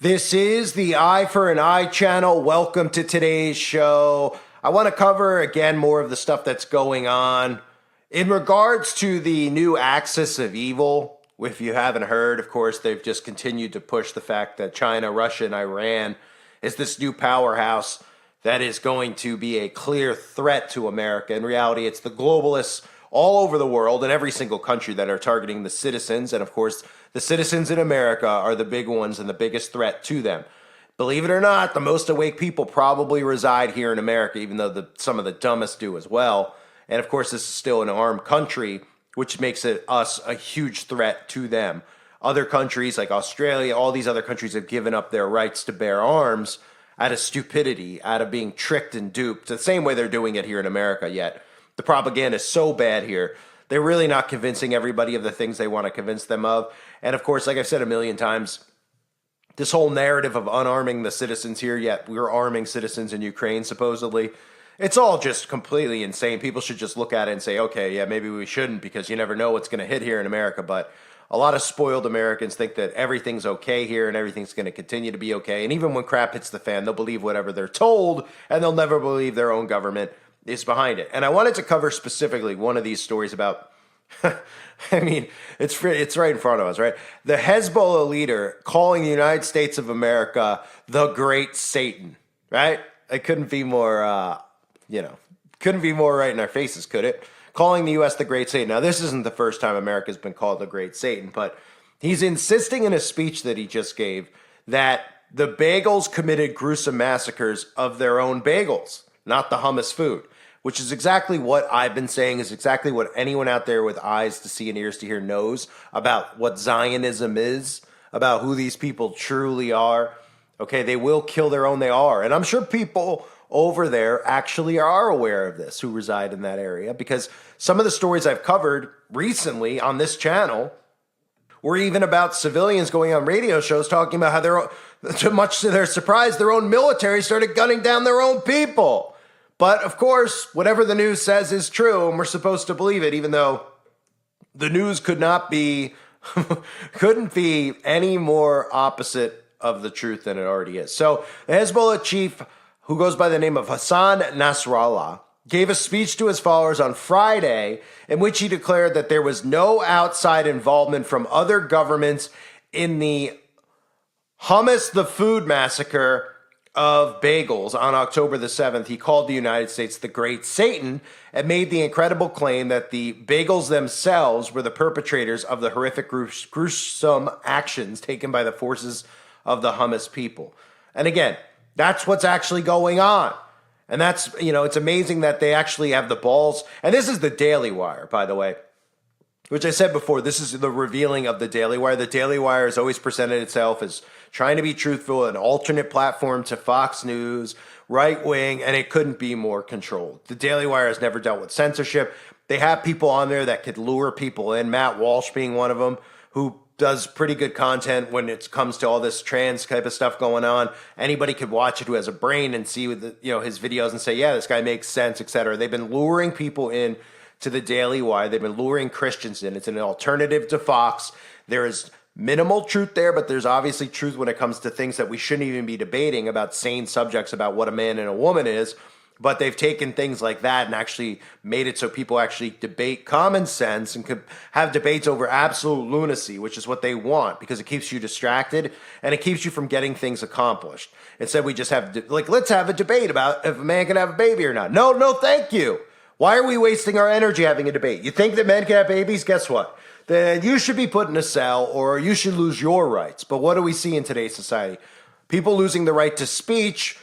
This is the Eye for an Eye channel. Welcome to today's show. I want to cover again more of the stuff that's going on in regards to the new axis of evil. If you haven't heard, of course, they've just continued to push the fact that China, Russia, and Iran is this new powerhouse that is going to be a clear threat to America. In reality, it's the globalists all over the world in every single country that are targeting the citizens. And of course, the citizens in America are the big ones and the biggest threat to them. Believe it or not, the most awake people probably reside here in America, even though some of the dumbest do as well. And of course, this is still an armed country, which makes us a huge threat to them. Other countries like Australia, all these other countries have given up their rights to bear arms out of stupidity, out of being tricked and duped, the same way they're doing it here in America yet. The propaganda is so bad here. They're really not convincing everybody of the things they want to convince them of. And of course, like I've said a million times, this whole narrative of unarming the citizens here, yet we're arming citizens in Ukraine, supposedly, it's all just completely insane. People should just look at it and say, okay, yeah, maybe we shouldn't because you never know what's going to hit here in America. But a lot of spoiled Americans think that everything's okay here and everything's going to continue to be okay. And even when crap hits the fan, they'll believe whatever they're told and they'll never believe their own government is behind it. And I wanted to cover specifically one of these stories about, I mean, it's right in front of us, right? The Hezbollah leader calling the United States of America the Great Satan, right? It couldn't be more, couldn't be more right in our faces, could it? Calling the U.S. the Great Satan. Now, this isn't the first time America's been called the Great Satan, but he's insisting in a speech that he just gave that the bagels committed gruesome massacres of their own bagels, not the hummus food. Which is exactly what I've been saying, is exactly what anyone out there with eyes to see and ears to hear knows about what Zionism is, about who these people truly are. Okay, they will kill their own, they are. And I'm sure people over there actually are aware of this who reside in that area, because some of the stories I've covered recently on this channel were even about civilians going on radio shows talking about how much to their surprise, their own military started gunning down their own people. But of course, whatever the news says is true, and we're supposed to believe it, even though the news couldn't be any more opposite of the truth than it already is. So the Hezbollah chief, who goes by the name of Hassan Nasrallah, gave a speech to his followers on Friday in which he declared that there was no outside involvement from other governments in the hummus the food massacre of bagels on October the 7th. He called the United States the Great Satan and made the incredible claim that the bagels themselves were the perpetrators of the horrific, gruesome actions taken by the forces of the hummus people. And again, that's what's actually going on. And that's, it's amazing that they actually have the balls. And this is the Daily Wire, by the way, which I said before, this is the revealing of the Daily Wire. The Daily Wire has always presented itself as trying to be truthful, an alternate platform to Fox News, right wing, and it couldn't be more controlled. The Daily Wire has never dealt with censorship. They have people on there that could lure people in, Matt Walsh being one of them, who does pretty good content when it comes to all this trans type of stuff going on. Anybody could watch it who has a brain and see his videos and say, yeah, this guy makes sense, etc. They've been luring people in to the Daily Wire. They've been luring Christians in. It's an alternative to Fox. There is minimal truth there, but there's obviously truth when it comes to things that we shouldn't even be debating about, sane subjects about what a man and a woman is. But they've taken things like that and actually made it so people actually debate common sense and could have debates over absolute lunacy, which is what they want because it keeps you distracted and it keeps you from getting things accomplished. Instead, we just have, let's have a debate about if a man can have a baby or not. No, thank you. Why are we wasting our energy having a debate? You think that men can have babies? Guess what? Then you should be put in a cell or you should lose your rights. But what do we see in today's society? People losing the right to speech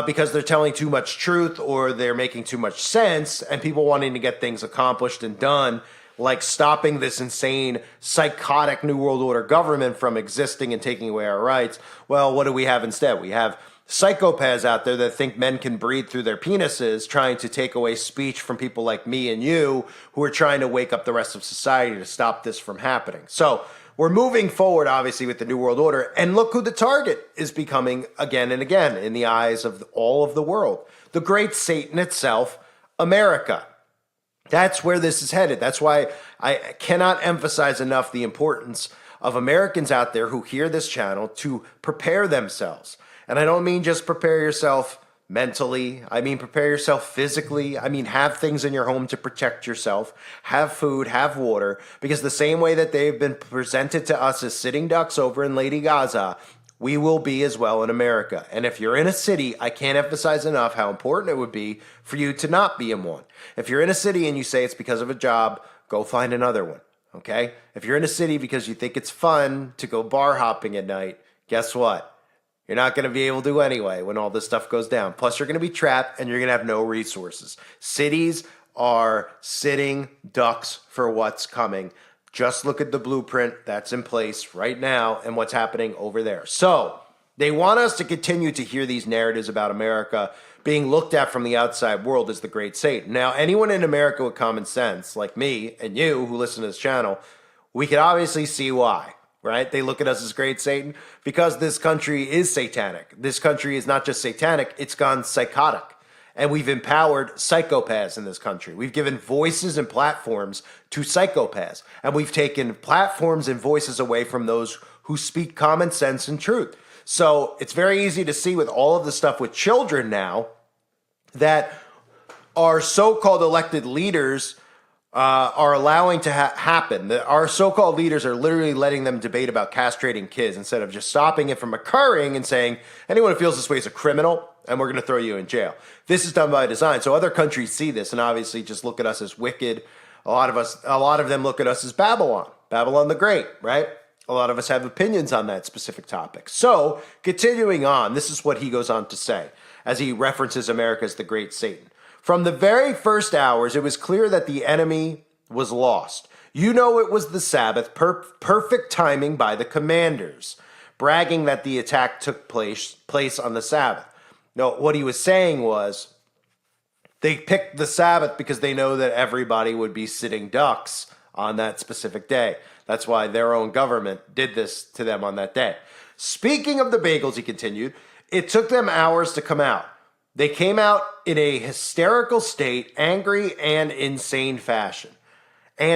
because they're telling too much truth or they're making too much sense, and people wanting to get things accomplished and done, like stopping this insane, psychotic New World Order government from existing and taking away our rights. Well, what do we have instead? We have psychopaths out there that think men can breathe through their penises, trying to take away speech from people like me and you, who are trying to wake up the rest of society to stop this from happening. So we're moving forward, obviously, with the New World Order. And look who the target is becoming again and again in the eyes of all of the world. The great Satan itself, America. That's where this is headed. That's why I cannot emphasize enough the importance of Americans out there who hear this channel to prepare themselves. And I don't mean just prepare yourself mentally. I mean, prepare yourself physically. I mean, have things in your home to protect yourself. Have food, have water, because the same way that they've been presented to us as sitting ducks over in Lady Gaza, we will be as well in America. And if you're in a city, I can't emphasize enough how important it would be for you to not be in one. If you're in a city and you say it's because of a job, go find another one, okay? If you're in a city because you think it's fun to go bar hopping at night, guess what? You're not going to be able to anyway when all this stuff goes down. Plus, you're going to be trapped and you're going to have no resources. Cities are sitting ducks for what's coming. Just look at the blueprint that's in place right now and what's happening over there. So they want us to continue to hear these narratives about America being looked at from the outside world as the great Satan. Now, anyone in America with common sense, like me and you who listen to this channel, we can obviously see why. Right? They look at us as great Satan because this country is satanic. This country is not just satanic, it's gone psychotic. And we've empowered psychopaths in this country. We've given voices and platforms to psychopaths. And we've taken platforms and voices away from those who speak common sense and truth. So it's very easy to see with all of the stuff with children now that our so-called elected leaders are allowing to happen. Our so-called leaders are literally letting them debate about castrating kids instead of just stopping it from occurring and saying, anyone who feels this way is a criminal and we're going to throw you in jail. This is done by design. So other countries see this and obviously just look at us as wicked. A lot of them look at us as Babylon the Great, right? A lot of us have opinions on that specific topic. So continuing on, this is what he goes on to say as he references America as the great Satan. From the very first hours, it was clear that the enemy was lost. You know it was the Sabbath, perfect timing by the commanders, bragging that the attack took place on the Sabbath. No, what he was saying was they picked the Sabbath because they know that everybody would be sitting ducks on that specific day. That's why their own government did this to them on that day. Speaking of the bagels, he continued, it took them hours to come out. They came out in a hysterical state, angry and insane fashion. He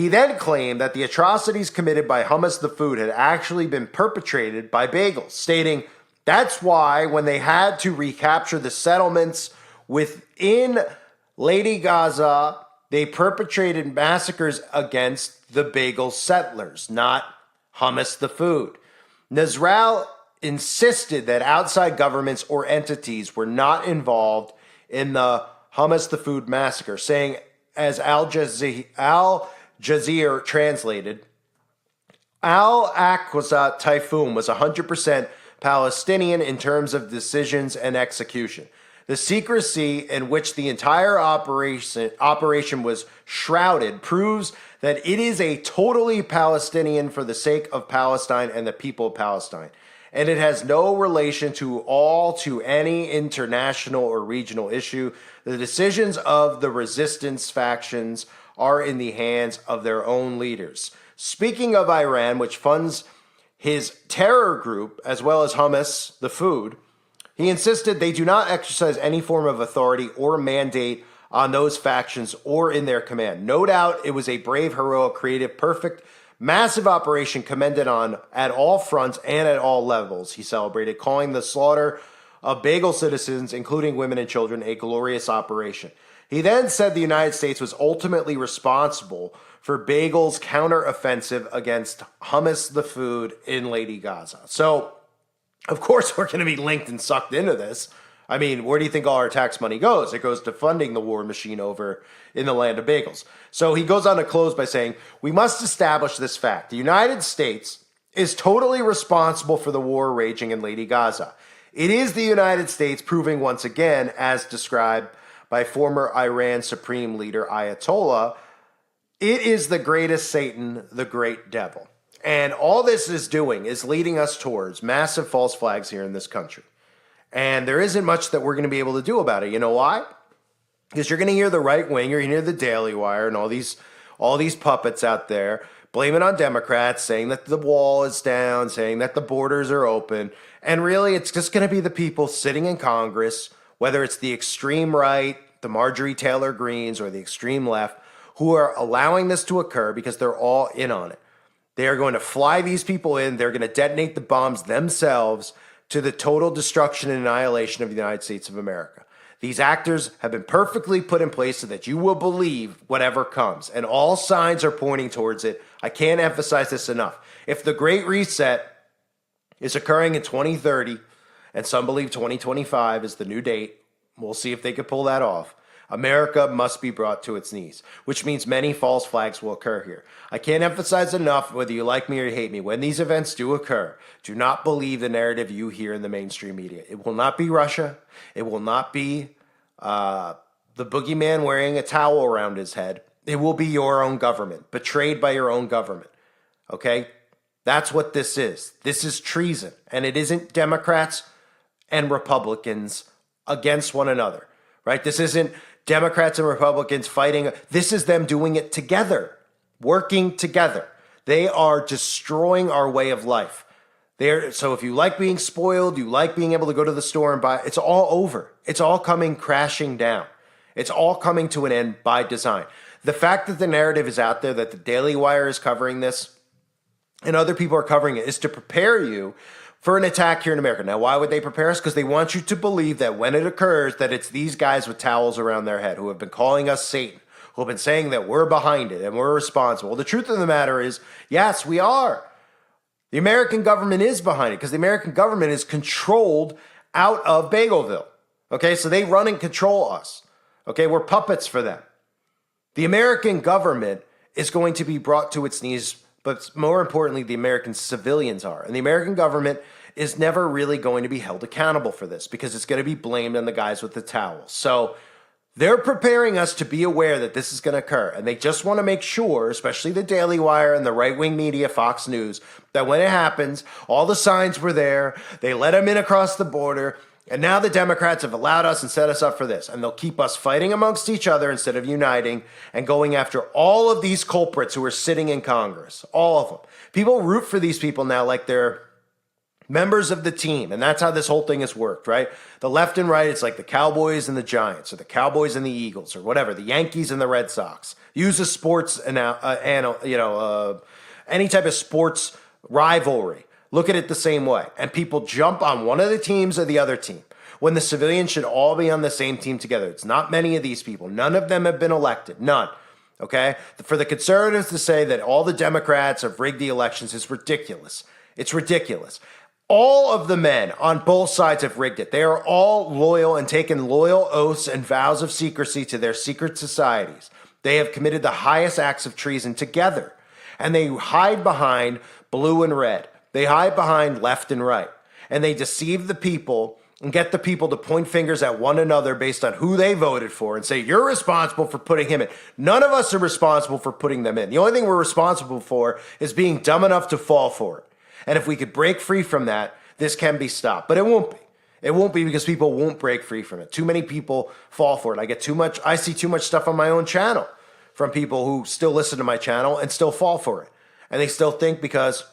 then claimed that the atrocities committed by Hummus the Food had actually been perpetrated by bagels, stating that's why when they had to recapture the settlements within Lady Gaza, they perpetrated massacres against the bagel settlers, not Hummus the Food. Nasrallah insisted that outside governments or entities were not involved in the Hummus the Food massacre, saying, as Al Jazeera translated, Al-Aqsa Typhoon was 100% Palestinian in terms of decisions and execution. The secrecy in which the entire operation was shrouded proves that it is a totally Palestinian for the sake of Palestine and the people of Palestine. And it has no relation to any international or regional issue. The decisions of the resistance factions are in the hands of their own leaders. Speaking of Iran, which funds his terror group as well as Hummus the Food, he insisted they do not exercise any form of authority or mandate on those factions or in their command. No doubt it was a brave, heroic, creative, perfect, massive operation commended on at all fronts and at all levels, he celebrated, calling the slaughter of bagel citizens, including women and children, a glorious operation. He then said the United States was ultimately responsible for Bagel's counteroffensive against Hummus the Food in Lady Gaza. So, of course, we're going to be linked and sucked into this. I mean, where do you think all our tax money goes? It goes to funding the war machine over in the land of bagels. So he goes on to close by saying, we must establish this fact. The United States is totally responsible for the war raging in Lady Gaza. It is the United States proving once again, as described by former Iran Supreme Leader Ayatollah, it is the greatest Satan, the great devil. And all this is doing is leading us towards massive false flags here in this country. And there isn't much that we're going to be able to do about it. You know why? Because you're going to hear the right wing, you're going to hear the Daily Wire and all these puppets out there blaming on Democrats, saying that the wall is down, saying that the borders are open. And really, it's just going to be the people sitting in Congress, whether it's the extreme right, the Marjorie Taylor Greens, or the extreme left, who are allowing this to occur because they're all in on it. They are going to fly these people in. They're going to detonate the bombs themselves to the total destruction and annihilation of the United States of America. These actors have been perfectly put in place so that you will believe whatever comes, and all signs are pointing towards it. I can't emphasize this enough. If the Great Reset is occurring in 2030, and some believe 2025 is the new date, we'll see if they can pull that off. America must be brought to its knees, which means many false flags will occur here. I can't emphasize enough, whether you like me or you hate me, when these events do occur, do not believe the narrative you hear in the mainstream media. It will not be Russia. It will not be the boogeyman wearing a towel around his head. It will be your own government, betrayed by your own government. Okay? That's what this is. This is treason. And it isn't Democrats and Republicans against one another, right? This isn't Democrats and Republicans fighting. This is them doing it together, working together. They are destroying our way of life. So if you like being spoiled, you like being able to go to the store and buy, it's all over. It's all coming crashing down. It's all coming to an end by design. The fact that the narrative is out there, that the Daily Wire is covering this and other people are covering it, is to prepare you for an attack here in America. Now, why would they prepare us? Because they want you to believe that when it occurs, that it's these guys with towels around their head who have been calling us Satan, who have been saying that we're behind it and we're responsible. The truth of the matter is, yes, we are. The American government is behind it because the American government is controlled out of Bagelville. Okay, so they run and control us. Okay, we're puppets for them. The American government is going to be brought to its knees, but more importantly, the American civilians are. And the American government is never really going to be held accountable for this because it's going to be blamed on the guys with the towels. So they're preparing us to be aware that this is going to occur. And they just want to make sure, especially the Daily Wire and the right-wing media, Fox News, that when it happens, all the signs were there. They let them in across the border. And now the Democrats have allowed us and set us up for this. And they'll keep us fighting amongst each other instead of uniting and going after all of these culprits who are sitting in Congress. All of them. People root for these people now like they're members of the team. And that's how this whole thing has worked, right? The left and right, it's like the Cowboys and the Giants, or the Cowboys and the Eagles, or whatever, the Yankees and the Red Sox. Use a sports, any type of sports rivalry. Look at it the same way. And people jump on one of the teams or the other team when the civilians should all be on the same team together. It's not many of these people. None of them have been elected. None. Okay? For the conservatives to say that all the Democrats have rigged the elections is ridiculous. It's ridiculous. All of the men on both sides have rigged it. They are all loyal and taken loyal oaths and vows of secrecy to their secret societies. They have committed the highest acts of treason together. And they hide behind blue and red. They hide behind left and right. And they deceive the people and get the people to point fingers at one another based on who they voted for and say, you're responsible for putting him in. None of us are responsible for putting them in. The only thing we're responsible for is being dumb enough to fall for it. And if we could break free from that, this can be stopped. But it won't be. It won't be because people won't break free from it. Too many people fall for it. I see too much stuff on my own channel from people who still listen to my channel and still fall for it. And they still think because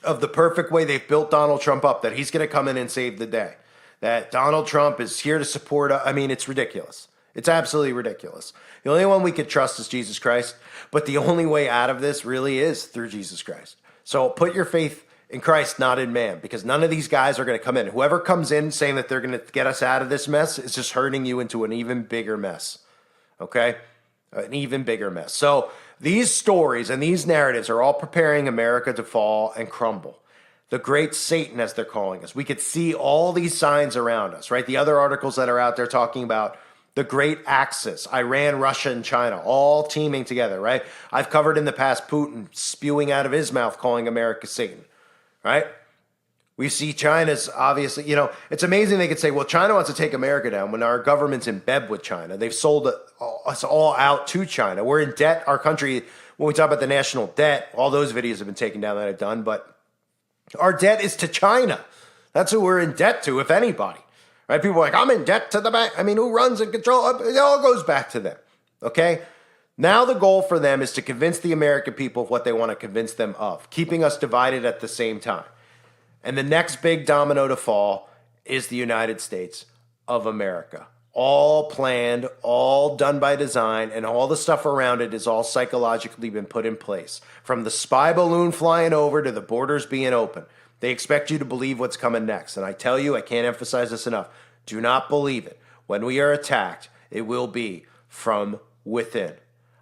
of the perfect way they've built Donald Trump up that he's going to come in and save the day. That Donald Trump is here to support. It's ridiculous. It's absolutely ridiculous. The only one we could trust is Jesus Christ. But the only way out of this really is through Jesus Christ. So put your faith in Christ, not in man, because none of these guys are going to come in. Whoever comes in saying that they're going to get us out of this mess is just hurting you into an even bigger mess. Okay? An even bigger mess. So these stories and these narratives are all preparing America to fall and crumble. The great Satan, as they're calling us. We could see all these signs around us, right? The other articles that are out there talking about the great axis, Iran, Russia, and China, all teaming together, right? I've covered in the past Putin spewing out of his mouth calling America Satan, right? We see China's obviously, it's amazing they could say, well, China wants to take America down when our government's in bed with China. They've sold us all out to China. We're in debt. Our country, when we talk about the national debt, all those videos have been taken down that I've done, but our debt is to China. That's who we're in debt to, if anybody. Right? People are like, I'm in debt to the bank. Who runs and controls? It all goes back to them. Okay? Now the goal for them is to convince the American people of what they want to convince them of, keeping us divided at the same time. And the next big domino to fall is the United States of America. all planned, all done by design, and all the stuff around it is all psychologically been put in place. From the spy balloon flying over to the borders being open. They expect you to believe what's coming next. And I tell you, I can't emphasize this enough. Do not believe it. When we are attacked, it will be from within.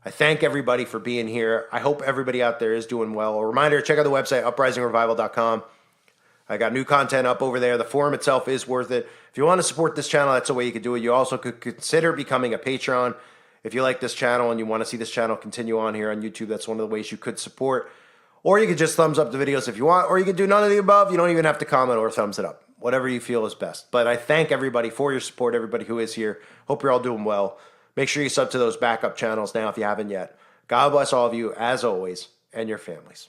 I thank everybody for being here. I hope everybody out there is doing well. A reminder, check out the website, uprisingrevival.com. I got new content up over there. The forum itself is worth it. If you want to support this channel, that's the way you could do it. You also could consider becoming a Patreon. If you like this channel and you want to see this channel continue on here on YouTube, that's one of the ways you could support. Or you could just thumbs up the videos if you want, or you could do none of the above. You don't even have to comment or thumbs it up. Whatever you feel is best. But I thank everybody for your support, everybody who is here. Hope you're all doing well. Make sure you sub to those backup channels now if you haven't yet. God bless all of you, as always, and your families.